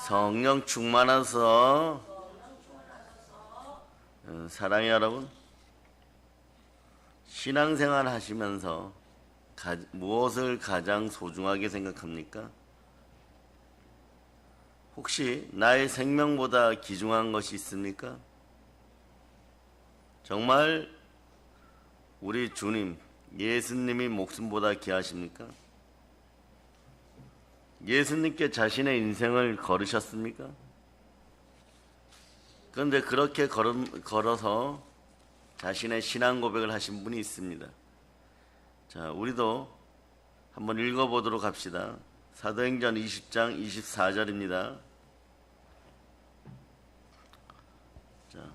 성령 충만하소. 사랑의 여러분, 신앙생활 하시면서 무엇을 가장 소중하게 생각합니까? 혹시 나의 생명보다 귀중한 것이 있습니까? 정말 우리 주님, 예수님이 목숨보다 귀하십니까? 예수님께 자신의 인생을 걸으셨습니까? 그런데 그렇게 걸어서 자신의 신앙 고백을 하신 분이 있습니다. 자, 우리도 한번 읽어보도록 합시다. 사도행전 20장 24절입니다. 자,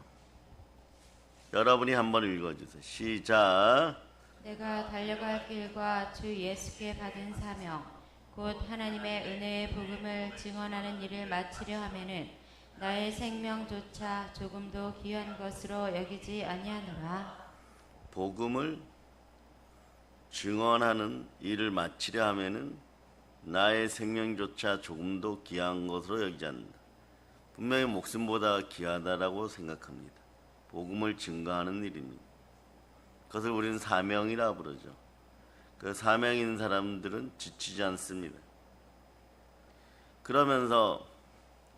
여러분이 한번 읽어주세요. 시작. 내가 달려갈 길과 주 예수께 받은 사명 곧 하나님의 은혜의 복음을 증언하는 일을 마치려 하면은 나의 생명조차 조금도 귀한 것으로 여기지 아니하노라. 복음을 증언하는 일을 마치려 하면은 나의 생명조차 조금도 귀한 것으로 여기지 않는다. 분명히 목숨보다 귀하다라고 생각합니다. 복음을 증거하는 일입니다. 그것을 우리는 사명이라 부르죠. 그 사명 있는 사람들은 지치지 않습니다. 그러면서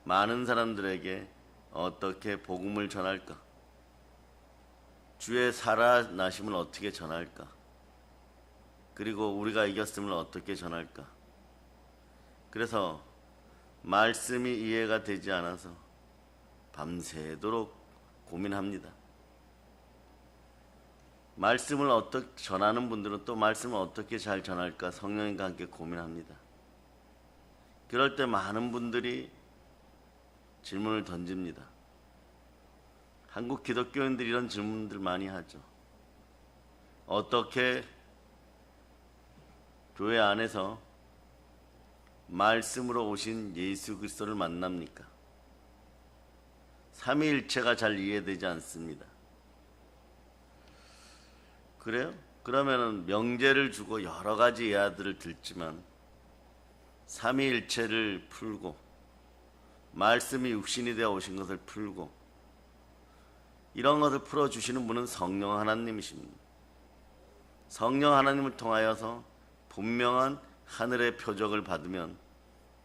많은 사람들에게 어떻게 복음을 전할까? 주의 살아나심을 어떻게 전할까? 그리고 우리가 이겼음을 어떻게 전할까? 그래서 말씀이 이해가 되지 않아서 밤새도록 고민합니다. 말씀을 어떻게 전하는 분들은 또 말씀을 어떻게 잘 전할까 성령님과 함께 고민합니다. 그럴 때 많은 분들이 질문을 던집니다. 한국 기독교인들이 이런 질문들 많이 하죠. 어떻게 교회 안에서 말씀으로 오신 예수 그리스도를 만납니까? 삼위일체가 잘 이해되지 않습니다. 그래요? 그러면은 명제를 주고 여러 가지 예화들을 듣지만 삼위일체를 풀고 말씀이 육신이 되어 오신 것을 풀고 이런 것을 풀어주시는 분은 성령 하나님이십니다. 성령 하나님을 통하여서 분명한 하늘의 표적을 받으면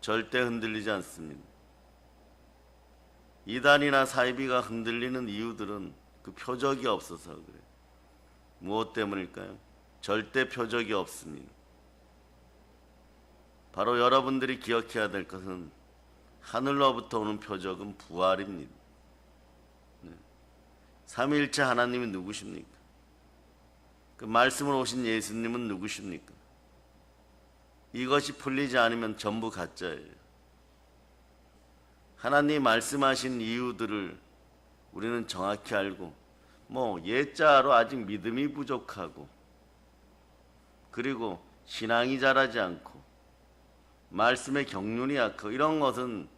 절대 흔들리지 않습니다. 이단이나 사이비가 흔들리는 이유들은 그 표적이 없어서 그래요. 무엇 때문일까요? 절대 표적이 없습니다. 바로 여러분들이 기억해야 될 것은 하늘로부터 오는 표적은 부활입니다. 네. 삼위일체 하나님이 누구십니까? 그 말씀으로 오신 예수님은 누구십니까? 이것이 풀리지 않으면 전부 가짜예요. 하나님이 말씀하신 이유들을 우리는 정확히 알고 예자로 아직 믿음이 부족하고 그리고 신앙이 자라지 않고 말씀의 경륜이 약하고 이런 것은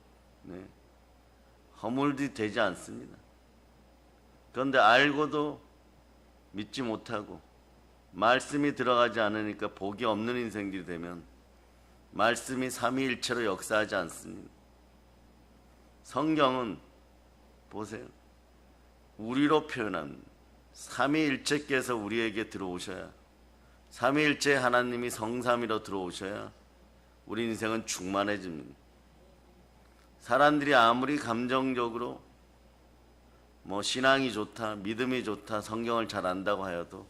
허물이 되지 않습니다. 그런데 알고도 믿지 못하고 말씀이 들어가지 않으니까 복이 없는 인생들이 되면 말씀이 삼위일체로 역사하지 않습니다. 성경은 보세요. 우리로 표현합니다. 삼위일체께서 우리에게 들어오셔야 삼위일체 하나님이 성삼위로 들어오셔야 우리 인생은 충만해집니다. 사람들이 아무리 감정적으로 신앙이 좋다, 믿음이 좋다, 성경을 잘 안다고 하여도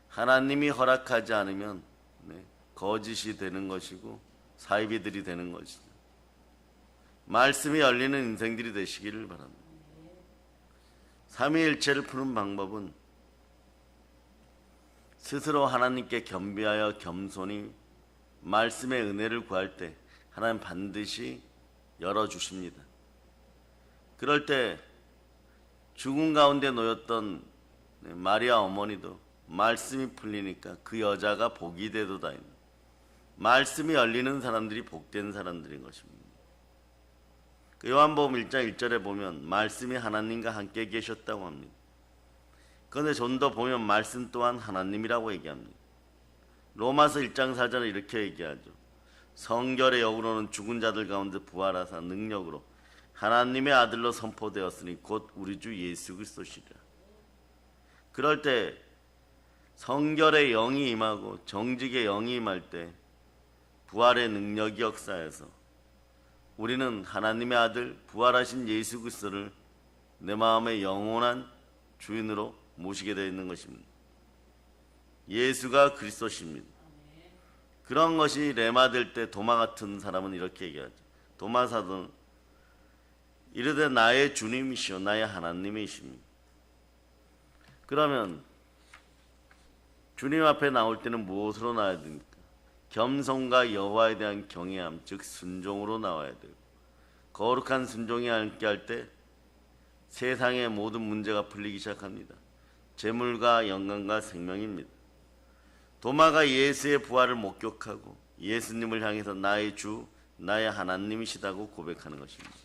하나님이 허락하지 않으면 거짓이 되는 것이고 사이비들이 되는 것이죠. 말씀이 열리는 인생들이 되시기를 바랍니다. 삼위일체를 푸는 방법은 스스로 하나님께 겸비하여 겸손히 말씀의 은혜를 구할 때 하나님 반드시 열어주십니다. 그럴 때 죽음 가운데 놓였던 마리아 어머니도 말씀이 풀리니까 그 여자가 복이 되도다. 말씀이 열리는 사람들이 복된 사람들인 것입니다. 요한복음 1장 1절에 보면 말씀이 하나님과 함께 계셨다고 합니다. 그런데 좀 더 보면 말씀 또한 하나님이라고 얘기합니다. 로마서 1장 4절에 이렇게 얘기하죠. 성결의 영으로는 죽은 자들 가운데 부활하사 능력으로 하나님의 아들로 선포되었으니 곧 우리 주 예수 그리스도시리라. 그럴 때 성결의 영이 임하고 정직의 영이 임할 때 부활의 능력이 역사해서 우리는 하나님의 아들 부활하신 예수 그리스도를 내 마음의 영원한 주인으로 모시게 되어 있는 것입니다. 예수가 그리스도십니다. 그런 것이 레마될 때 도마 같은 사람은 이렇게 얘기하죠. 도마 사도는 이르되 나의 주님이시오 나의 하나님이십니다. 그러면 주님 앞에 나올 때는 무엇으로 나와야 됩니까? 겸손과 여호와에 대한 경외함, 즉 순종으로 나와야 되고, 거룩한 순종이 함께 할 때 세상의 모든 문제가 풀리기 시작합니다. 재물과 영광과 생명입니다. 도마가 예수의 부활을 목격하고 예수님을 향해서 나의 주, 나의 하나님이시다고 고백하는 것입니다.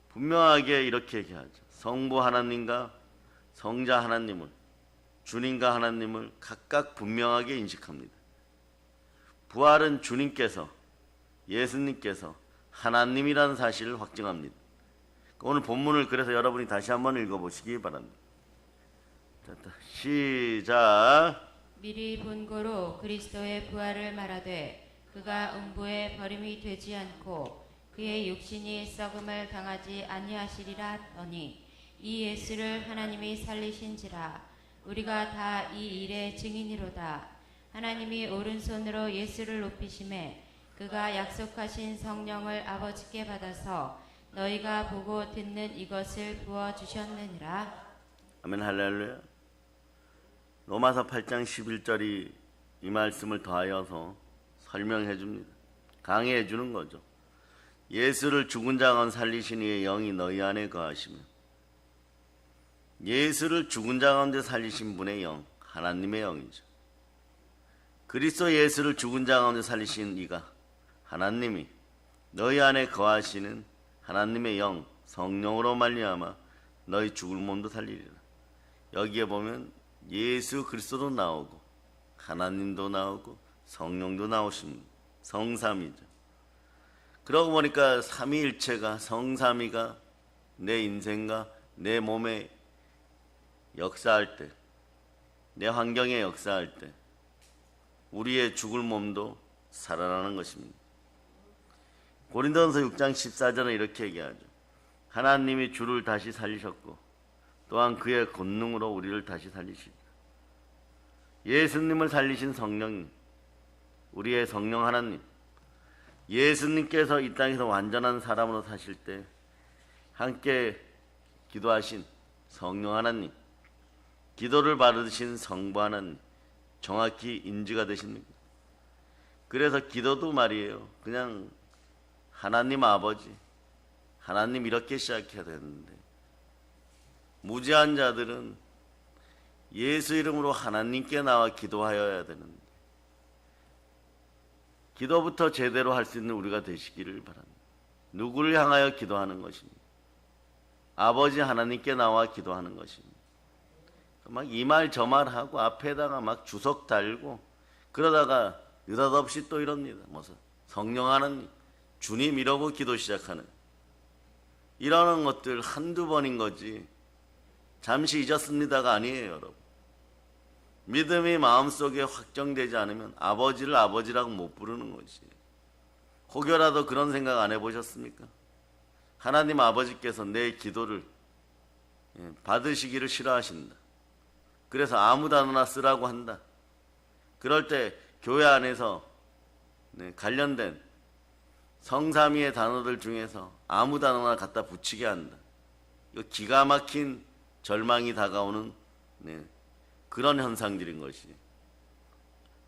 분명하게 이렇게 얘기하죠. 성부 하나님과 성자 하나님을, 주님과 하나님을 각각 분명하게 인식합니다. 부활은 주님께서, 예수님께서 하나님이라는 사실을 확증합니다. 오늘 본문을 그래서 여러분이 다시 한번 읽어보시기 바랍니다. 시작. 미리 본고로 그리스도의 부활을 말하되 그가 음부에 버림이 되지 않고 그의 육신이 썩음을 당하지 아니하시리라 하더니 이 예수를 하나님이 살리신지라. 우리가 다 이 일의 증인이로다. 하나님이 오른손으로 예수를 높이심에 그가 약속하신 성령을 아버지께 받아서 너희가 보고 듣는 이것을 부어주셨느니라. 아멘 할렐루야. 로마서 8장 11절이 이 말씀을 더하여서 설명해 줍니다. 강해해 주는 거죠. 예수를 죽은 자 가운데 살리신 이의 영이 너희 안에 거하시며, 예수를 죽은 자 가운데 살리신 분의 영, 하나님의 영이죠. 그리스도 예수를 죽은 자 가운데 살리신 이가 하나님이 너희 안에 거하시는 하나님의 영, 성령으로 말미암아 너희 죽을 몸도 살리리라. 여기에 보면 예수 그리스도도 나오고 하나님도 나오고 성령도 나오십니다. 성삼이죠. 그러고 보니까 삼위일체가, 성삼위가 내 인생과 내 몸에 역사할 때, 내 환경에 역사할 때 우리의 죽을 몸도 살아나는 것입니다. 고린도전서 6장 14절은 이렇게 얘기하죠. 하나님이 주를 다시 살리셨고 또한 그의 권능으로 우리를 다시 살리시리라. 예수님을 살리신 성령님, 우리의 성령 하나님, 예수님께서 이 땅에서 완전한 사람으로 사실 때 함께 기도하신 성령 하나님, 기도를 받으신 성부 하나님, 정확히 인지가 되십니다. 그래서 기도도 말이에요, 그냥 하나님 아버지, 하나님 이렇게 시작해야 되는데, 무지한 자들은 예수 이름으로 하나님께 나와 기도하여야 되는데, 기도부터 제대로 할 수 있는 우리가 되시기를 바랍니다. 누구를 향하여 기도하는 것입니다. 아버지 하나님께 나와 기도하는 것입니다. 막 이 말 저 말 하고 앞에다가 막 주석 달고 그러다가 느닷없이 또 이럽니다. 무슨 성령 하나님, 주님 이러고 기도 시작하는, 이러는 것들 한두 번인 거지 잠시 잊었습니다가 아니에요, 여러분. 믿음이 마음속에 확정되지 않으면 아버지를 아버지라고 못 부르는 거지. 혹여라도 그런 생각 안 해보셨습니까? 하나님 아버지께서 내 기도를 받으시기를 싫어하신다. 그래서 아무 단어나 쓰라고 한다. 그럴 때 교회 안에서 관련된 성삼위의 단어들 중에서 아무 단어나 갖다 붙이게 한다. 이거 기가 막힌 절망이 다가오는 그런 현상들인 것이.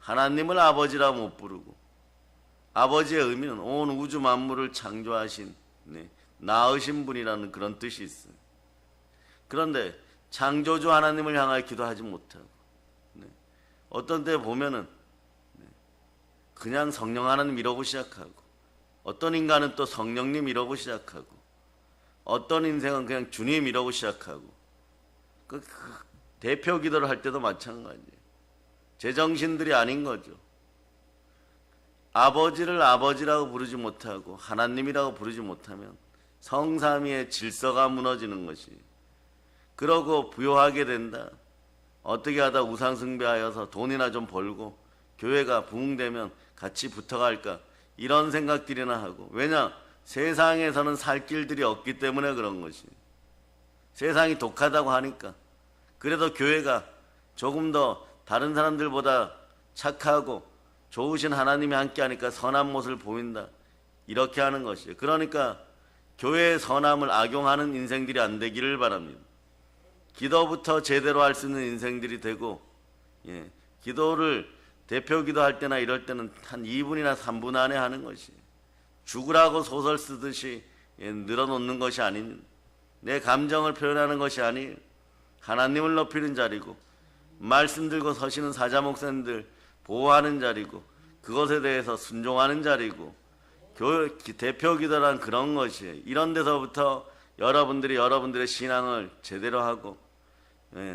하나님을 아버지라고 못 부르고, 아버지의 의미는 온 우주 만물을 창조하신 낳으신 분이라는 그런 뜻이 있어요. 그런데 창조주 하나님을 향하여 기도하지 못하고, 어떤 때 보면은 그냥 성령 하나님 이러고 시작하고, 어떤 인간은 또 성령님 이러고 시작하고, 어떤 인생은 그냥 주님 이러고 시작하고, 그 대표 기도를 할 때도 마찬가지예요. 제정신들이 아닌 거죠. 아버지를 아버지라고 부르지 못하고 하나님이라고 부르지 못하면 성삼위의 질서가 무너지는 것이, 그러고 부요하게 된다, 어떻게 하다 우상숭배하여서 돈이나 좀 벌고 교회가 부흥되면 같이 붙어갈까, 이런 생각들이나 하고. 왜냐? 세상에서는 살 길들이 없기 때문에 그런 것이. 세상이 독하다고 하니까. 그래도 교회가 조금 더 다른 사람들보다 착하고 좋으신 하나님이 함께하니까 선한 모습을 보인다, 이렇게 하는 것이에요. 그러니까 교회의 선함을 악용하는 인생들이 안 되기를 바랍니다. 기도부터 제대로 할 수 있는 인생들이 되고, 기도를 대표 기도할 때나 이럴 때는 한 2분이나 3분 안에 하는 것이, 죽으라고 소설 쓰듯이 늘어놓는 것이 아닌, 내 감정을 표현하는 것이 아닌 하나님을 높이는 자리고, 말씀 들고 서시는 사자 목사님들 보호하는 자리고, 그것에 대해서 순종하는 자리고, 대표 기도란 그런 것이에요. 이런 데서부터 여러분들이 여러분들의 신앙을 제대로 하고,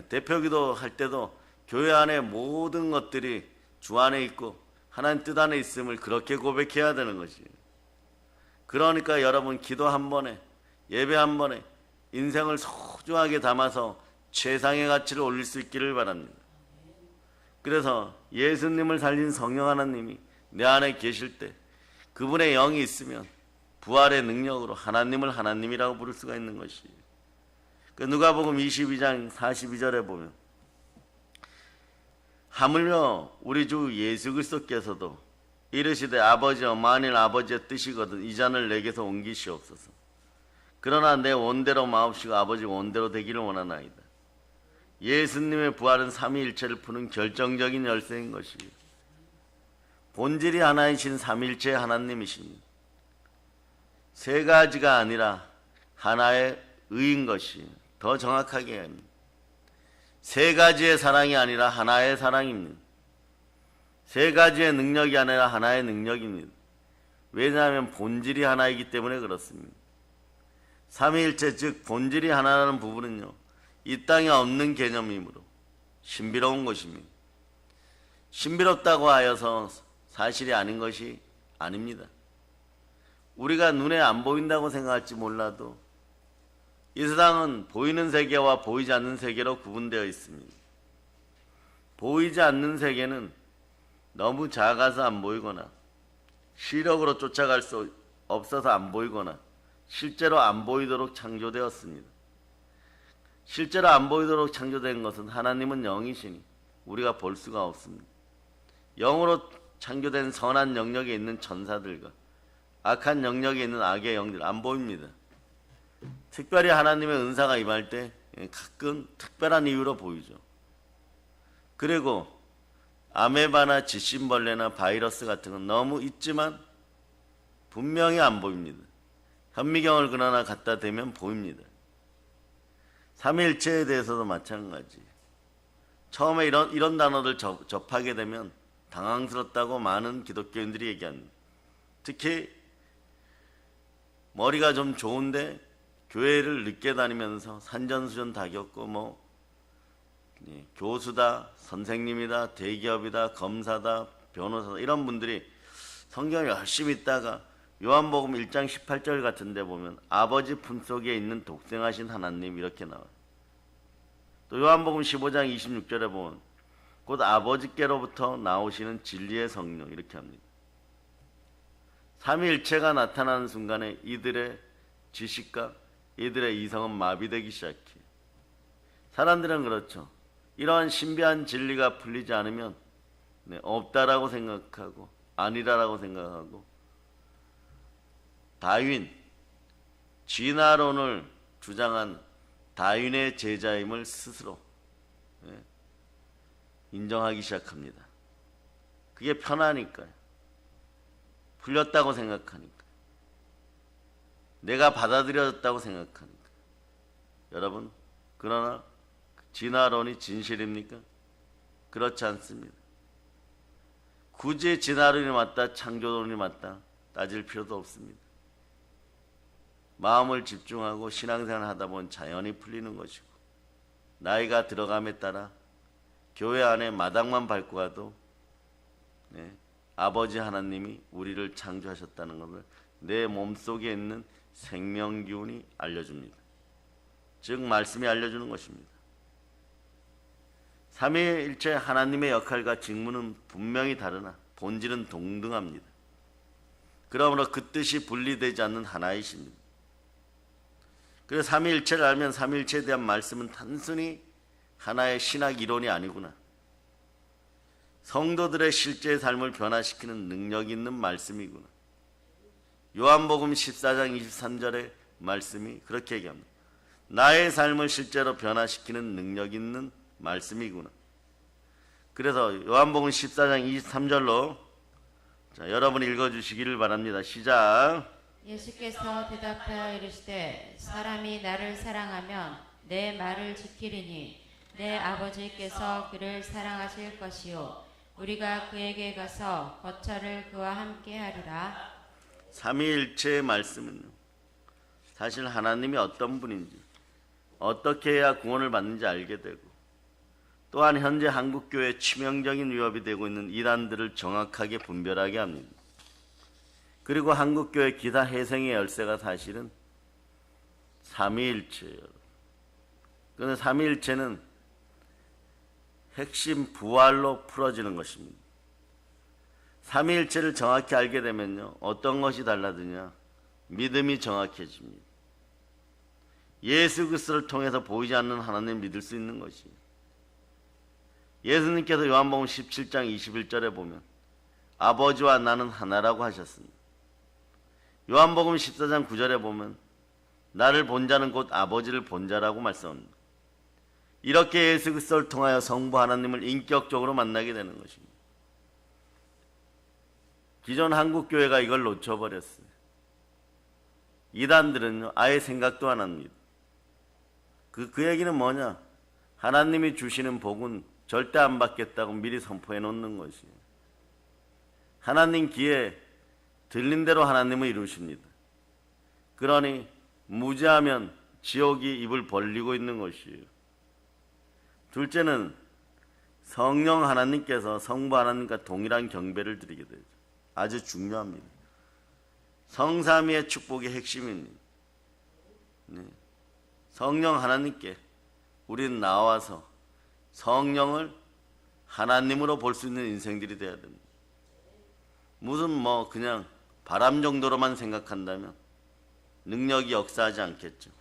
대표 기도 할 때도 교회 안에 모든 것들이 주 안에 있고 하나님 뜻 안에 있음을 그렇게 고백해야 되는 것이에요. 그러니까 여러분, 기도 한 번에, 예배 한 번에 인생을 소중하게 담아서 최상의 가치를 올릴 수 있기를 바랍니다. 그래서 예수님을 살린 성령 하나님이 내 안에 계실 때, 그분의 영이 있으면 부활의 능력으로 하나님을 하나님이라고 부를 수가 있는 것이에요. 그 누가복음 22장 42절에 보면, 하물며 우리 주 예수 그리스도께서도 이르시되 아버지여, 만일 아버지의 뜻이거든 이 잔을 내게서 옮기시옵소서. 그러나 내 원대로 마옵시고 아버지 원대로 되기를 원하나이다. 예수님의 부활은 삼위일체를 푸는 결정적인 열쇠인 것이에요. 본질이 하나이신 삼위일체의 하나님이십니다. 세 가지가 아니라 하나의 의인 것이, 더 정확하게 합니다. 세 가지의 사랑이 아니라 하나의 사랑입니다. 세 가지의 능력이 아니라 하나의 능력입니다. 왜냐하면 본질이 하나이기 때문에 그렇습니다. 삼위일체, 즉 본질이 하나라는 부분은요, 이 땅에 없는 개념이므로 신비로운 것입니다. 신비롭다고 하여서 사실이 아닌 것이 아닙니다. 우리가 눈에 안 보인다고 생각할지 몰라도 이 세상은 보이는 세계와 보이지 않는 세계로 구분되어 있습니다. 보이지 않는 세계는 너무 작아서 안 보이거나 시력으로 쫓아갈 수 없어서 안 보이거나 실제로 안 보이도록 창조되었습니다. 실제로 안 보이도록 창조된 것은 하나님은 영이시니 우리가 볼 수가 없습니다. 영으로 창조된 선한 영역에 있는 천사들과 악한 영역에 있는 악의 영들 안 보입니다. 특별히 하나님의 은사가 임할 때 가끔 특별한 이유로 보이죠. 그리고 아메바나 지심벌레나 바이러스 같은 건 너무 있지만 분명히 안 보입니다. 현미경을 그러나 갖다 대면 보입니다. 삼위일체에 대해서도 마찬가지. 처음에 이런 단어를 접하게 되면 당황스럽다고 많은 기독교인들이 얘기합니다. 특히 머리가 좀 좋은데 교회를 늦게 다니면서 산전수전 다 겪고 교수다, 선생님이다, 대기업이다, 검사다, 변호사다, 이런 분들이 성경을 열심히 읽다가 요한복음 1장 18절 같은 데 보면 아버지 품속에 있는 독생하신 하나님 이렇게 나와요. 또 요한복음 15장 26절에 보면 곧 아버지께로부터 나오시는 진리의 성령 이렇게 합니다. 삼위일체가 나타나는 순간에 이들의 지식과 이들의 이성은 마비되기 시작해요. 사람들은 그렇죠. 이러한 신비한 진리가 풀리지 않으면 없다라고 생각하고 아니다라고 생각하고, 다윈, 진화론을 주장한 다윈의 제자임을 스스로 인정하기 시작합니다. 그게 편하니까요. 풀렸다고 생각하니까. 내가 받아들여졌다고 생각하니까. 여러분, 그러나 진화론이 진실입니까? 그렇지 않습니다. 굳이 진화론이 맞다, 창조론이 맞다 따질 필요도 없습니다. 마음을 집중하고 신앙생활을 하다 보면 자연히 풀리는 것이고, 나이가 들어감에 따라 교회 안에 마당만 밟고 가도 아버지 하나님이 우리를 창조하셨다는 것을 내 몸속에 있는 생명 기운이 알려줍니다. 즉 말씀이 알려주는 것입니다. 삼위일체 하나님의 역할과 직무는 분명히 다르나 본질은 동등합니다. 그러므로 그 뜻이 분리되지 않는 하나이십니다. 그래서 삼위일체를 알면 삼위일체에 대한 말씀은 단순히 하나의 신학 이론이 아니구나. 성도들의 실제 삶을 변화시키는 능력 있는 말씀이구나. 요한복음 14장 23절의 말씀이 그렇게 얘기합니다. 나의 삶을 실제로 변화시키는 능력 있는 말씀이구나. 그래서 요한복음 14장 23절로 여러분이 읽어주시기를 바랍니다. 시작. 예수께서 대답하여 이르시되 사람이 나를 사랑하면 내 말을 지키리니 내 아버지께서 그를 사랑하실 것이요 우리가 그에게 가서 거처를 그와 함께 하리라. 삼위일체의 말씀은요, 사실 하나님이 어떤 분인지 어떻게 해야 구원을 받는지 알게 되고, 또한 현재 한국교회에 치명적인 위협이 되고 있는 이단들을 정확하게 분별하게 합니다. 그리고 한국교회 기사 회생의 열쇠가 사실은 삼위일체예요. 그런데 삼위일체는 핵심 부활로 풀어지는 것입니다. 삼위일체를 정확히 알게 되면요, 어떤 것이 달라지냐? 믿음이 정확해집니다. 예수 그리스도를 통해서 보이지 않는 하나님을 믿을 수 있는 것이에요. 예수님께서 요한복음 17장 21절에 보면 아버지와 나는 하나라고 하셨습니다. 요한복음 14장 9절에 보면 나를 본 자는 곧 아버지를 본 자라고 말씀합니다. 이렇게 예수 그리스도를 통하여 성부 하나님을 인격적으로 만나게 되는 것입니다. 기존 한국교회가 이걸 놓쳐버렸어요. 이단들은요, 아예 생각도 안 합니다. 그 얘기는 뭐냐? 하나님이 주시는 복은 절대 안 받겠다고 미리 선포해 놓는 것이에요. 하나님 귀에 들린 대로 하나님을 이루십니다. 그러니 무지하면 지옥이 입을 벌리고 있는 것이에요. 둘째는 성령 하나님께서 성부 하나님과 동일한 경배를 드리게 되죠. 아주 중요합니다. 성삼위의 축복의 핵심입니다. 네. 성령 하나님께 우리는 나와서 성령을 하나님으로 볼 수 있는 인생들이 되어야 됩니다. 무슨 그냥 바람 정도로만 생각한다면 능력이 역사하지 않겠죠.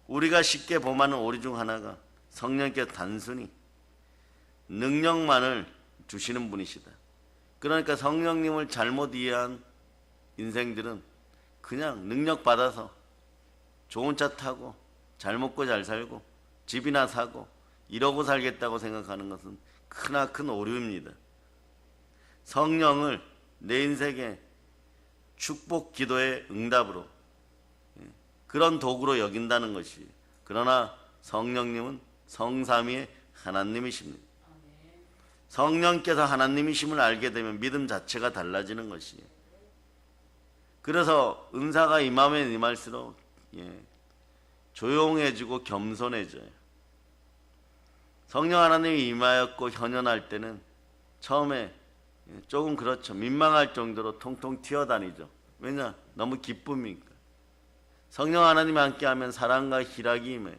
우리가 쉽게 범하는 오리 중 하나가 성령께서 단순히 능력만을 주시는 분이시다. 그러니까 성령님을 잘못 이해한 인생들은 그냥 능력 받아서 좋은 차 타고 잘 먹고 잘 살고 집이나 사고 이러고 살겠다고 생각하는 것은 크나큰 오류입니다. 성령을 내 인생의 축복 기도의 응답으로 그런 도구로 여긴다는 것이, 그러나 성령님은 성삼위의 하나님이십니다. 성령께서 하나님이심을 알게 되면 믿음 자체가 달라지는 것이에요. 그래서 은사가 임하면 임할수록 조용해지고 겸손해져요. 성령 하나님이 임하였고 현현할 때는 처음에 조금 그렇죠. 민망할 정도로 통통 튀어다니죠. 왜냐? 너무 기쁨이니까. 성령 하나님이 함께하면 사랑과 희락이 임해요.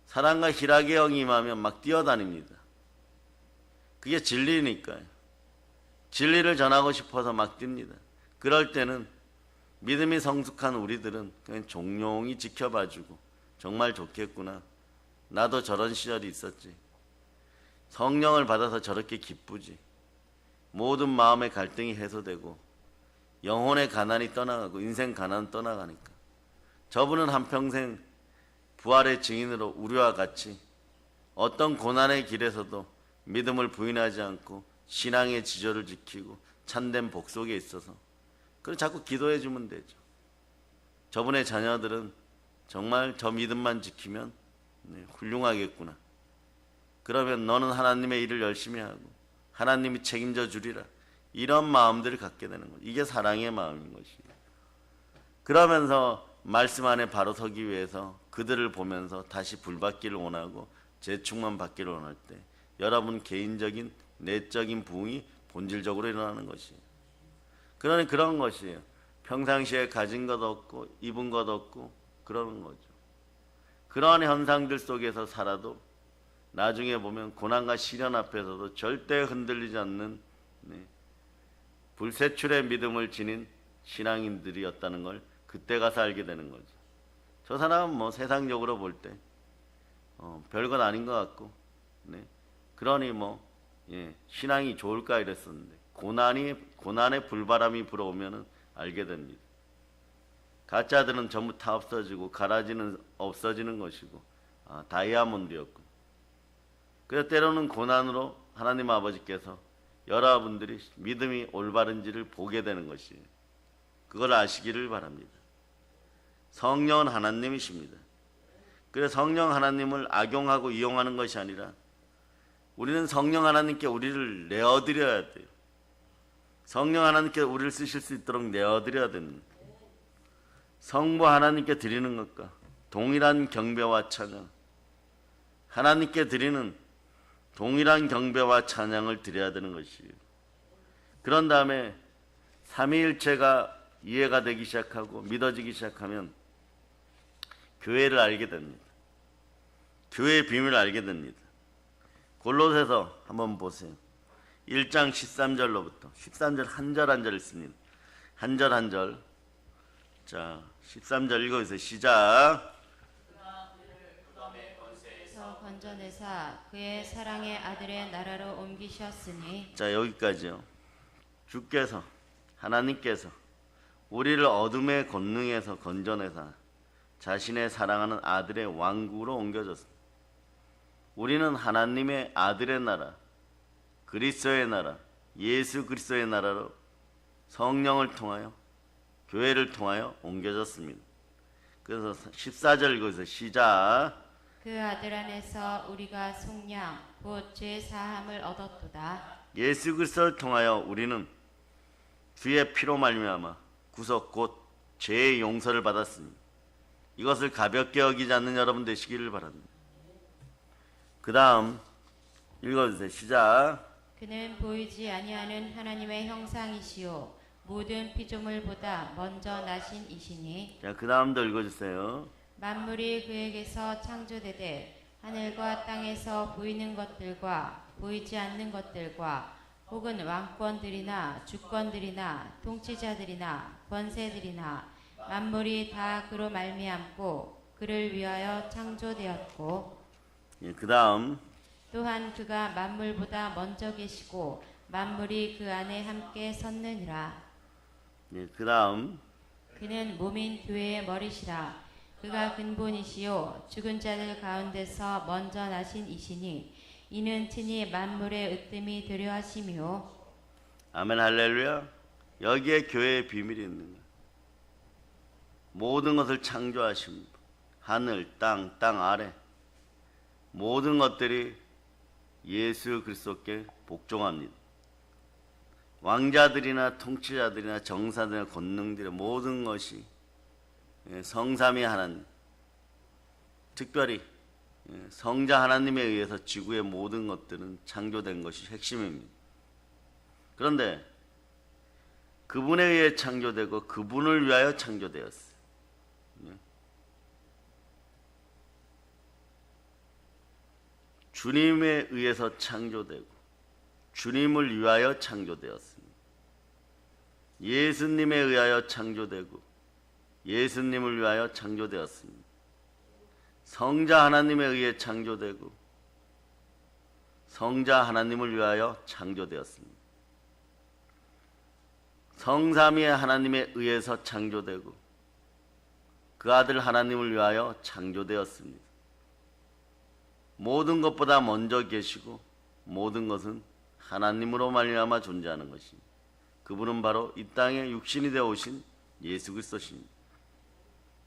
사랑과 희락의 영이 임하면 막 뛰어다닙니다. 그게 진리니까요. 진리를 전하고 싶어서 막 뜁니다. 그럴 때는 믿음이 성숙한 우리들은 그냥 종용히 지켜봐주고 정말 좋겠구나. 나도 저런 시절이 있었지. 성령을 받아서 저렇게 기쁘지. 모든 마음의 갈등이 해소되고 영혼의 가난이 떠나가고 인생 가난 떠나가니까 저분은 한평생 부활의 증인으로 우리와 같이 어떤 고난의 길에서도 믿음을 부인하지 않고 신앙의 지조를 지키고 참된 복 속에 있어서 그걸 자꾸 기도해 주면 되죠. 저분의 자녀들은 정말 저 믿음만 지키면 훌륭하겠구나. 그러면 너는 하나님의 일을 열심히 하고 하나님이 책임져 주리라. 이런 마음들을 갖게 되는 거죠. 이게 사랑의 마음인 것이에요. 그러면서 말씀 안에 바로 서기 위해서 그들을 보면서 다시 불받기를 원하고 재충만 받기를 원할 때 여러분 개인적인 내적인 부흥이 본질적으로 일어나는 것이에요. 그러니 그런 것이에요. 평상시에 가진 것 없고 입은 것 없고 그러는 거죠. 그러한 현상들 속에서 살아도 나중에 보면 고난과 시련 앞에서도 절대 흔들리지 않는 불세출의 믿음을 지닌 신앙인들이었다는 걸 그때 가서 알게 되는 거죠. 저 사람은 뭐 세상적으로 볼 때 별건 아닌 것 같고, 그러니 신앙이 좋을까 이랬었는데 고난의 불바람이 불어오면은 알게 됩니다. 가짜들은 전부 다 없어지고 가라지는 없어지는 것이고 다이아몬드였고, 그래서 때로는 고난으로 하나님 아버지께서 여러분들이 믿음이 올바른지를 보게 되는 것이에요. 그걸 아시기를 바랍니다. 성령은 하나님이십니다. 그래서 성령 하나님을 악용하고 이용하는 것이 아니라 우리는 성령 하나님께 우리를 내어드려야 돼요. 성령 하나님께 우리를 쓰실 수 있도록 내어드려야 됩니다. 성부 하나님께 드리는 것과 동일한 경배와 찬양, 하나님께 드리는 동일한 경배와 찬양을 드려야 되는 것이에요. 그런 다음에 삼위일체가 이해가 되기 시작하고 믿어지기 시작하면 교회를 알게 됩니다. 교회의 비밀을 알게 됩니다. 골로새서 한번 보세요. 1장 13절로부터 13절 한 절 한 절 있습니다. 한 절 한 절. 자, 13절 읽어주세요. 시작. 건져내사 그의 사랑의 아들의 나라로 옮기셨으니. 자, 여기까지요. 주께서 하나님께서 우리를 어둠의 권능에서 건져내사 자신의 사랑하는 아들의 왕국으로 옮겨졌습니다. 우리는 하나님의 아들의 나라, 그리스도의 나라, 예수 그리스도의 나라로 성령을 통하여 교회를 통하여 옮겨졌습니다. 그래서 14절 읽어서 시작. 그 아들 안에서 우리가 속량 곧 죄 사함을 얻었도다. 예수 그리스도를 통하여 우리는 주의 피로 말미암아 구속 곧 죄의 용서를 받았습니다. 이것을 가볍게 여기지 않는 여러분 되시기를 바랍니다. 그 다음 읽어주세요. 시작. 그는 보이지 아니하는 하나님의 형상이시요 모든 피조물보다 먼저 나신 이시니. 자, 그 다음도 읽어주세요. 만물이 그에게서 창조되되 하늘과 땅에서 보이는 것들과 보이지 않는 것들과 혹은 왕권들이나 주권들이나 통치자들이나 권세들이나 만물이 다 그로 말미암고 그를 위하여 창조되었고. 그 다음 또한 그가 만물보다 먼저 계시고 만물이 그 안에 함께 섰느니라. 그 다음 그는 몸인 교회의 머리시라. 그가 근본이시요 죽은 자들 가운데서 먼저 나신 이시니 이는 친히 만물의 으뜸이 되려 하심이요. 아멘 할렐루야. 여기에 교회의 비밀이 있는 거예요. 모든 것을 창조하신 분, 하늘, 땅 아래 모든 것들이 예수 그리스도께 복종합니다. 왕자들이나 통치자들이나 정사들이나 권능들의 모든 것이 성삼위 하나님, 특별히 성자 하나님에 의해서 지구의 모든 것들은 창조된 것이 핵심입니다. 그런데 그분에 의해 창조되고 그분을 위하여 창조되었어요. 주님에 의해서 창조되고 주님을 위하여 창조되었습니다. 예수님에 의하여 창조되고 예수님을 위하여 창조되었습니다. 성자 하나님에 의해 창조되고 성자 하나님을 위하여 창조되었습니다. 성삼위의 하나님에 의해서 창조되고 그 아들 하나님을 위하여 창조되었습니다. 모든 것보다 먼저 계시고 모든 것은 하나님으로 말미암아 존재하는 것입니다. 그분은 바로 이 땅에 육신이 되어 오신 예수 그리스도십니다.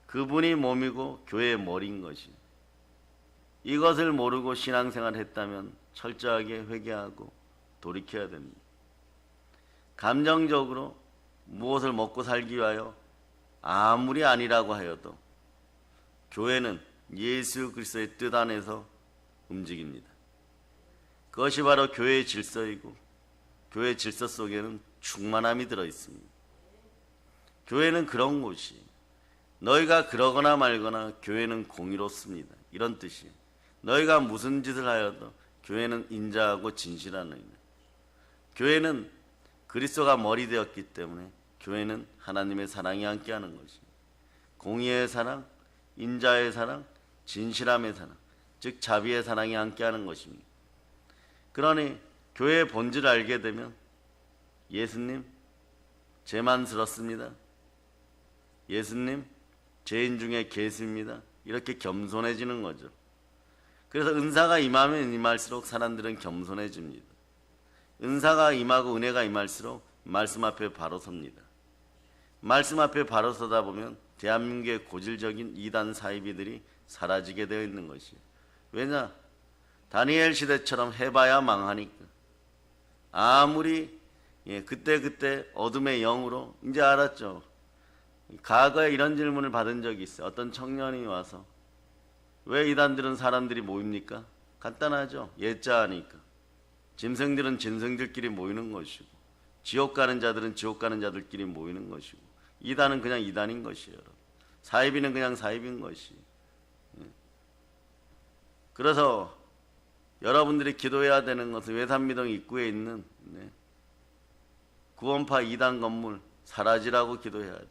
그분이 몸이고 교회의 머리인 것이에요. 이것을 모르고 신앙생활을 했다면 철저하게 회개하고 돌이켜야 됩니다. 감정적으로 무엇을 먹고 살기 위하여 아무리 아니라고 하여도 교회는 예수 그리스도의 뜻 안에서 움직입니다. 그것이 바로 교회의 질서이고 교회 질서 속에는 충만함이 들어 있습니다. 교회는 그런 곳이, 너희가 그러거나 말거나 교회는 공의롭습니다. 이런 뜻이에요. 너희가 무슨 짓을 하여도 교회는 인자하고 진실한 의미. 교회는 그리스도가 머리 되었기 때문에 교회는 하나님의 사랑이 함께하는 것입니다. 공의의 사랑, 인자의 사랑, 진실함의 사랑, 즉 자비의 사랑이 함께하는 것입니다. 그러니 교회의 본질을 알게 되면 예수님 제만스럽습니다. 예수님 죄인 중에 계십니다. 이렇게 겸손해지는 거죠. 그래서 은사가 임하면 임할수록 사람들은 겸손해집니다. 은사가 임하고 은혜가 임할수록 말씀 앞에 바로 섭니다. 말씀 앞에 바로 서다 보면 대한민국의 고질적인 이단 사이비들이 사라지게 되어 있는 것이에요. 왜냐? 다니엘 시대처럼 해봐야 망하니까. 아무리 그때 어둠의 영으로 이제 알았죠. 과거에 이런 질문을 받은 적이 있어요. 어떤 청년이 와서 왜 이단들은 사람들이 모입니까? 간단하죠. 예자하니까. 짐승들은 짐승들끼리 모이는 것이고 지옥 가는 자들은 지옥 가는 자들끼리 모이는 것이고 이단은 그냥 이단인 것이에요. 사이비는 그냥 사이비인 것이. 그래서 여러분들이 기도해야 되는 것은 외산미동 입구에 있는 구원파 이단 건물 사라지라고 기도해야 돼요.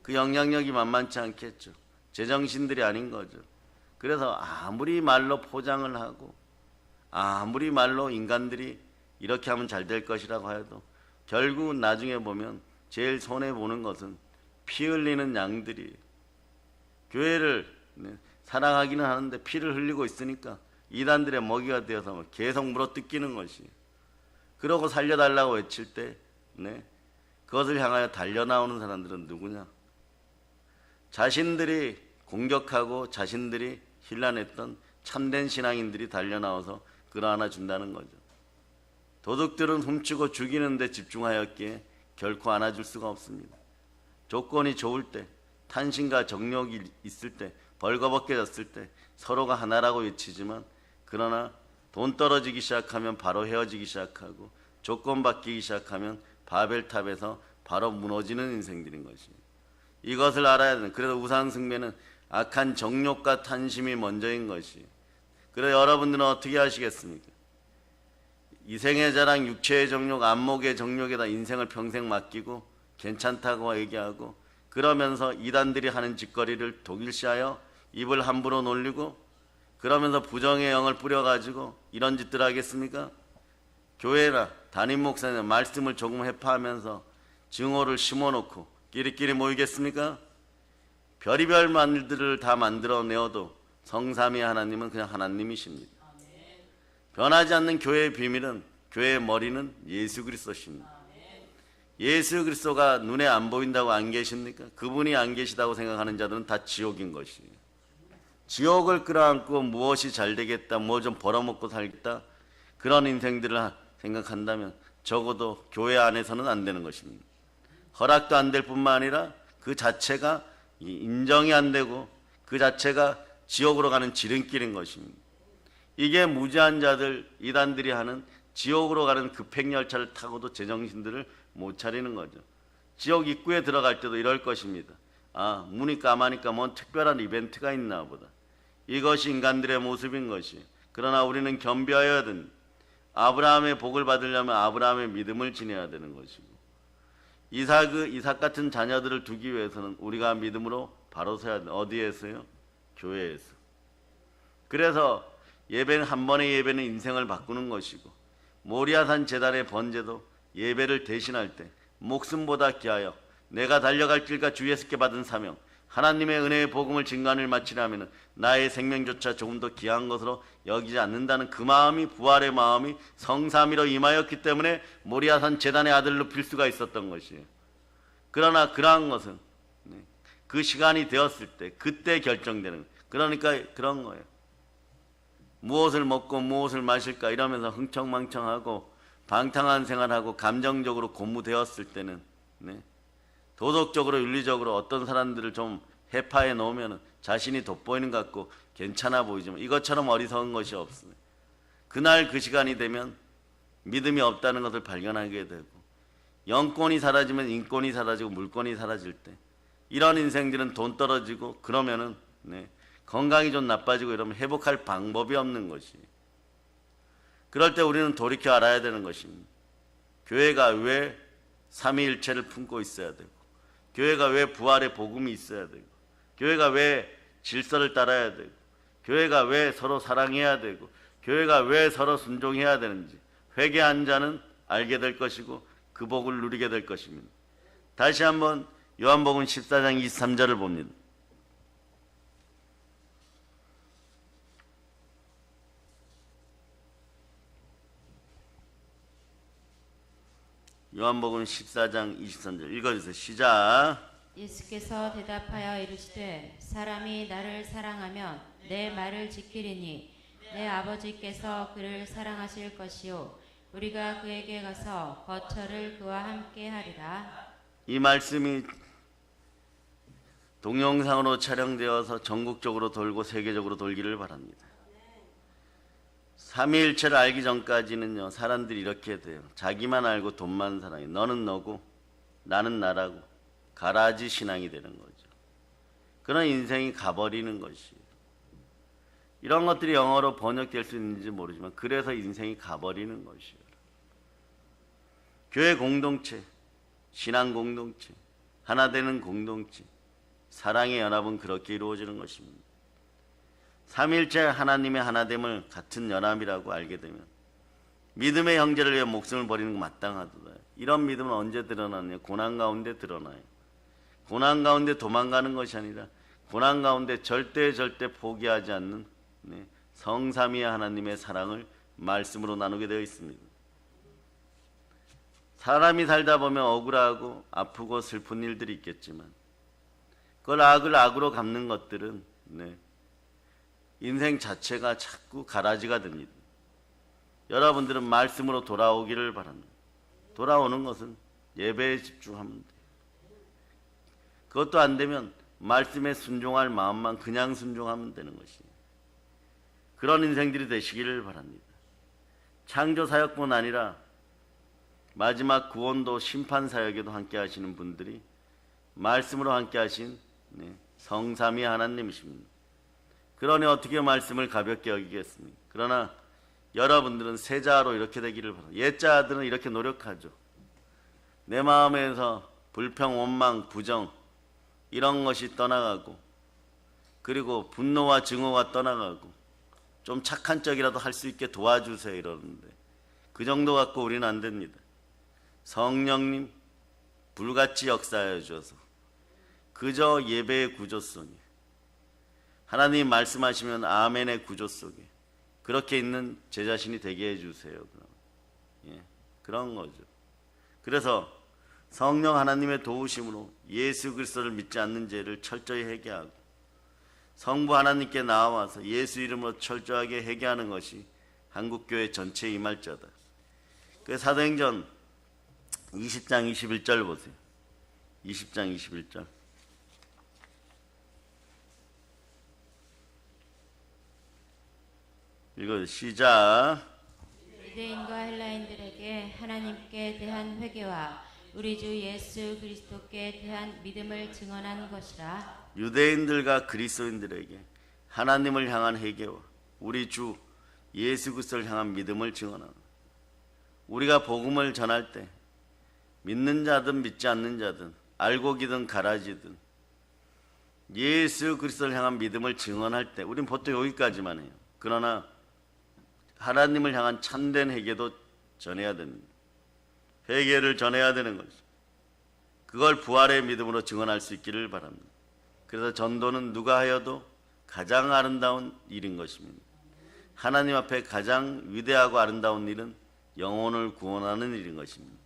그 영향력이 만만치 않겠죠. 제정신들이 아닌 거죠. 그래서 아무리 말로 포장을 하고 아무리 말로 인간들이 이렇게 하면 잘 될 것이라고 해도 결국 나중에 보면 제일 손해보는 것은 피 흘리는 양들이 교회를 사랑하기는 하는데 피를 흘리고 있으니까 이단들의 먹이가 되어서 계속 물어뜯기는 것이. 그러고 살려달라고 외칠 때 그것을 향하여 달려나오는 사람들은 누구냐? 자신들이 공격하고 자신들이 힐난했던 참된 신앙인들이 달려나와서 끌어안아 준다는 거죠. 도둑들은 훔치고 죽이는 데 집중하였기에 결코 안아줄 수가 없습니다. 조건이 좋을 때, 탄신과 정욕이 있을 때, 벌거벗겨졌을 때 서로가 하나라고 외치지만 그러나 돈 떨어지기 시작하면 바로 헤어지기 시작하고 조건 바뀌기 시작하면 바벨탑에서 바로 무너지는 인생들인 것입니다. 이것을 알아야 되는. 그래서 우상숭배는 악한 정욕과 탄심이 먼저인 것이. 그래서 여러분들은 어떻게 하시겠습니까? 이생의 자랑, 육체의 정욕, 안목의 정욕에다 인생을 평생 맡기고 괜찮다고 얘기하고 그러면서 이단들이 하는 짓거리를 독일시하여 입을 함부로 놀리고 그러면서 부정의 영을 뿌려가지고 이런 짓들 하겠습니까? 교회나 담임 목사님 말씀을 조금 해파하면서 증오를 심어놓고 끼리끼리 모이겠습니까? 별의별 말들을 다 만들어내어도 성삼위 하나님은 그냥 하나님이십니다. 변하지 않는 교회의 비밀은 교회의 머리는 예수 그리스도십니다. 예수 그리스도가 눈에 안 보인다고 안 계십니까? 그분이 안 계시다고 생각하는 자들은 다 지옥인 것이에요. 지옥을 끌어안고 무엇이 잘 되겠다, 무엇 좀 벌어먹고 살겠다 그런 인생들을 생각한다면 적어도 교회 안에서는 안 되는 것입니다. 허락도 안 될 뿐만 아니라 그 자체가 인정이 안 되고 그 자체가 지옥으로 가는 지름길인 것입니다. 이게 무지한 자들, 이단들이 하는 지옥으로 가는 급행열차를 타고도 제정신들을 못 차리는 거죠. 지옥 입구에 들어갈 때도 이럴 것입니다. 아, 문이 까마니까 뭔 특별한 이벤트가 있나 보다. 이것이 인간들의 모습인 것이. 그러나 우리는 겸비하여야 됩니다. 아브라함의 복을 받으려면 아브라함의 믿음을 지녀야 되는 것이고 이삭 같은 자녀들을 두기 위해서는 우리가 믿음으로 바로 서야 돼. 어디에서요? 교회에서. 그래서 예배는 한 번의 예배는 인생을 바꾸는 것이고 모리아산 제단의 번제도 예배를 대신할 때 목숨보다 귀하여 내가 달려갈 길과 주 예수께 받은 사명 하나님의 은혜의 복음을 증거하는 마치려면 나의 생명조차 조금 더 귀한 것으로 여기지 않는다는 그 마음이 부활의 마음이 성삼위로 임하였기 때문에 모리아산 제단의 아들로 필 수가 있었던 것이에요. 그러나 그러한 것은 그 시간이 되었을 때 그때 결정되는 그러니까 그런 거예요. 무엇을 먹고 무엇을 마실까 이러면서 흥청망청하고 방탕한 생활하고 감정적으로 고무되었을 때는 도덕적으로 윤리적으로 어떤 사람들을 좀 해파해 놓으면 자신이 돋보이는 것 같고 괜찮아 보이지만 이것처럼 어리석은 것이 없습니다. 그날 그 시간이 되면 믿음이 없다는 것을 발견하게 되고, 영권이 사라지면 인권이 사라지고 물권이 사라질 때 이런 인생들은 돈 떨어지고 그러면은 건강이 좀 나빠지고 이러면 회복할 방법이 없는 것이. 그럴 때 우리는 돌이켜 알아야 되는 것입니다. 교회가 왜 삼위일체를 품고 있어야 되고, 교회가 왜 부활의 복음이 있어야 되고, 교회가 왜 질서를 따라야 되고, 교회가 왜 서로 사랑해야 되고, 교회가 왜 서로 순종해야 되는지 회개한 자는 알게 될 것이고 그 복을 누리게 될 것입니다. 다시 한번 요한복음 14장 23절을 봅니다. 요한복음 14장 23절 읽어주세요. 시작. 예수께서 대답하여 이르시되 사람이 나를 사랑하면 내 말을 지키리니 내 아버지께서 그를 사랑하실 것이요 우리가 그에게 가서 거처를 그와 함께 하리라. 이 말씀이 동영상으로 촬영되어서 전국적으로 돌고 세계적으로 돌기를 바랍니다. 삼위일체를 알기 전까지는요, 사람들이 이렇게 돼요. 자기만 알고 돈만 사랑해. 너는 너고 나는 나라고 가라지 신앙이 되는 거죠. 그런 인생이 가버리는 것이에요. 이런 것들이 영어로 번역될 수 있는지 모르지만 그래서 인생이 가버리는 것이에요. 교회 공동체, 신앙 공동체, 하나 되는 공동체, 사랑의 연합은 그렇게 이루어지는 것입니다. 삼위일체 하나님의 하나됨을 같은 연합이라고 알게 되면 믿음의 형제를 위해 목숨을 버리는 거 마땅하도다. 이런 믿음은 언제 드러나냐? 고난 가운데 드러나요. 고난 가운데 도망가는 것이 아니라 고난 가운데 절대 포기하지 않는 성삼위의 하나님의 사랑을 말씀으로 나누게 되어 있습니다. 사람이 살다 보면 억울하고 아프고 슬픈 일들이 있겠지만 그걸 악을 악으로 갚는 것들은 인생 자체가 자꾸 가라지가 됩니다. 여러분들은 말씀으로 돌아오기를 바랍니다. 돌아오는 것은 예배에 집중하면 돼요. 그것도 안 되면 말씀에 순종할 마음만 그냥 순종하면 되는 것이에요. 그런 인생들이 되시기를 바랍니다. 창조 사역뿐 아니라 마지막 구원도 심판 사역에도 함께 하시는 분들이 말씀으로 함께 하신 성삼위 하나님이십니다. 그러니 어떻게 말씀을 가볍게 여기겠습니까? 그러나 여러분들은 세자로 이렇게 되기를 바랍니다. 옛자들은 이렇게 노력하죠. 내 마음에서 불평, 원망, 부정 이런 것이 떠나가고, 그리고 분노와 증오가 떠나가고 좀 착한 척이라도 할 수 있게 도와주세요 이러는데 그 정도 갖고 우리는 안 됩니다. 성령님 불같이 역사해 주셔서 그저 예배의 구조 속에, 하나님 말씀하시면 아멘의 구조 속에 그렇게 있는 제 자신이 되게 해주세요. 그런 거죠. 그래서 성령 하나님의 도우심으로 예수 그리스도를 믿지 않는 죄를 철저히 회개하고 성부 하나님께 나와서 예수 이름으로 철저하게 회개하는 것이 한국교회 전체에 임할 자다. 그 사도행전 20장 21절 보세요. 20장 21절. 읽어요. 시작. 유대인과 헬라인들에게 하나님께 대한 회개와 우리 주 예수 그리스도께 대한 믿음을 증언하는 것이라. 유대인들과 그리스도인들에게 하나님을 향한 회개와 우리 주 예수 그리스도를 향한 믿음을 증언하는, 우리가 복음을 전할 때 믿는 자든 믿지 않는 자든 알고기든 가라지든 예수 그리스도를 향한 믿음을 증언할 때 우리는 보통 여기까지만 해요. 그러나 하나님을 향한 참된 회개도 전해야 됩니다. 회개를 전해야 되는 거죠. 그걸 부활의 믿음으로 증언할 수 있기를 바랍니다. 그래서 전도는 누가 하여도 가장 아름다운 일인 것입니다. 하나님 앞에 가장 위대하고 아름다운 일은 영혼을 구원하는 일인 것입니다.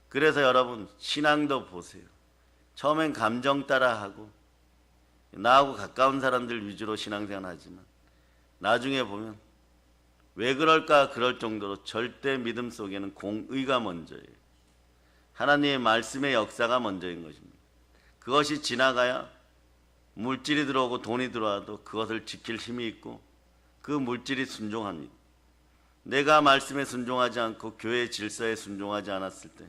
그래서 여러분 신앙도 보세요. 처음엔 감정 따라하고 나하고 가까운 사람들 위주로 신앙생활 하지만 나중에 보면 왜 그럴까 그럴 정도로 절대 믿음 속에는 공의가 먼저예요. 하나님의 말씀의 역사가 먼저인 것입니다. 그것이 지나가야 물질이 들어오고 돈이 들어와도 그것을 지킬 힘이 있고 그 물질이 순종합니다. 내가 말씀에 순종하지 않고 교회 질서에 순종하지 않았을 때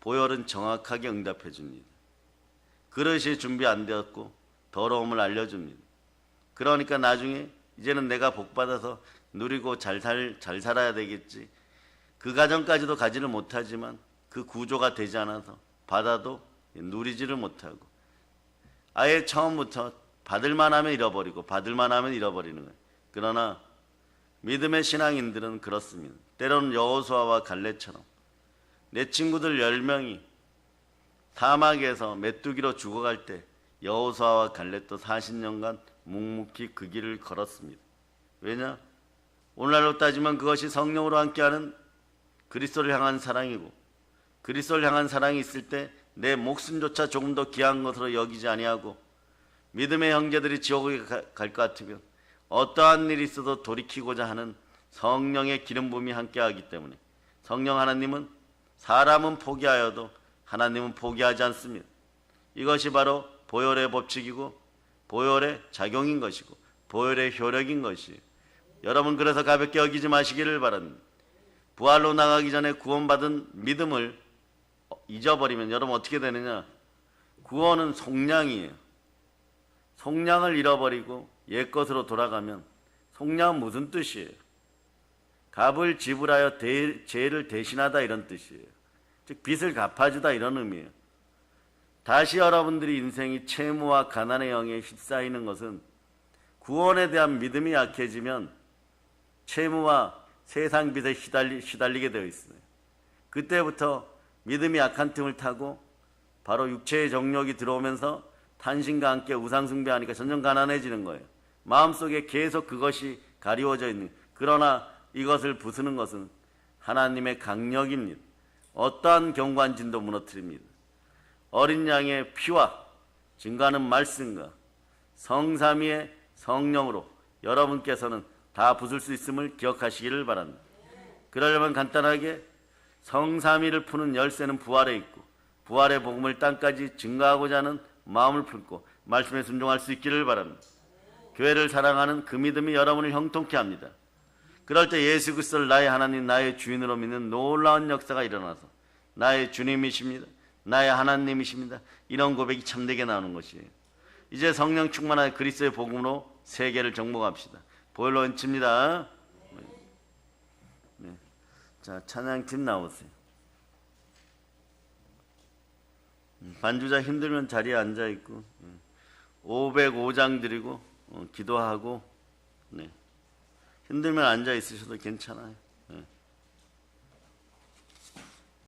보혈은 정확하게 응답해 줍니다. 그릇이 준비 안 되었고 더러움을 알려줍니다. 그러니까 나중에 이제는 내가 복받아서 누리고 잘 살아야 되겠지. 그 가정까지도 가지를 못하지만 그 구조가 되지 않아서 받아도 누리지를 못하고 아예 처음부터 받을만 하면 잃어버리고 받을만 하면 잃어버리는 거예요. 그러나 믿음의 신앙인들은 그렇습니다. 때로는 여호수아와 갈렙처럼 내 친구들 10명이 사막에서 메뚜기로 죽어갈 때 여호수아와 갈렙도 40년간 묵묵히 그 길을 걸었습니다. 왜냐? 오늘날로 따지면 그것이 성령으로 함께하는 그리스도를 향한 사랑이고, 그리스도를 향한 사랑이 있을 때 내 목숨조차 조금 더 귀한 것으로 여기지 아니하고 믿음의 형제들이 지옥에 갈 것 같으면 어떠한 일이 있어도 돌이키고자 하는 성령의 기름 부음이 함께하기 때문에 성령 하나님은 사람은 포기하여도 하나님은 포기하지 않습니다. 이것이 바로 보혈의 법칙이고 보혈의 작용인 것이고 보혈의 효력인 것이에요. 여러분, 그래서 가볍게 여기지 마시기를 바랍니다. 부활로 나가기 전에 구원받은 믿음을 잊어버리면 여러분 어떻게 되느냐? 구원은 속량이에요. 속량을 잃어버리고 옛것으로 돌아가면, 속량은 무슨 뜻이에요? 값을 지불하여 죄를 대신하다, 이런 뜻이에요. 즉 빚을 갚아주다, 이런 의미예요. 다시 여러분들이 인생이 채무와 가난의 영에 휩싸이는 것은 구원에 대한 믿음이 약해지면 채무와 세상 빚에 시달리게 되어 있어요. 그때부터 믿음이 약한 틈을 타고 바로 육체의 정욕이 들어오면서 탄신과 함께 우상숭배하니까 점점 가난해지는 거예요. 마음속에 계속 그것이 가리워져 있는, 그러나 이것을 부수는 것은 하나님의 강력입니다. 어떠한 경관진도 무너뜨립니다. 어린 양의 피와 증거하는 말씀과 성삼위의 성령으로 여러분께서는 다 부술 수 있음을 기억하시기를 바랍니다. 그러려면 간단하게 성삼위를 푸는 열쇠는 부활에 있고, 부활의 복음을 땅까지 증거하고자 하는 마음을 품고 말씀에 순종할 수 있기를 바랍니다. 교회를 사랑하는 그 믿음이 여러분을 형통케 합니다. 그럴 때 예수 그리스도를 나의 하나님, 나의 주인으로 믿는 놀라운 역사가 일어나서 나의 주님이십니다, 나의 하나님이십니다, 이런 고백이 참되게 나오는 것이에요. 이제 성령 충만한 그리스도의 복음으로 세계를 정복합시다. 보혈로 얹힙니다. 네. 자, 찬양팀 나오세요. 반주자 힘들면 자리에 앉아있고 505장 드리고 기도하고, 네. 힘들면 앉아있으셔도 괜찮아요.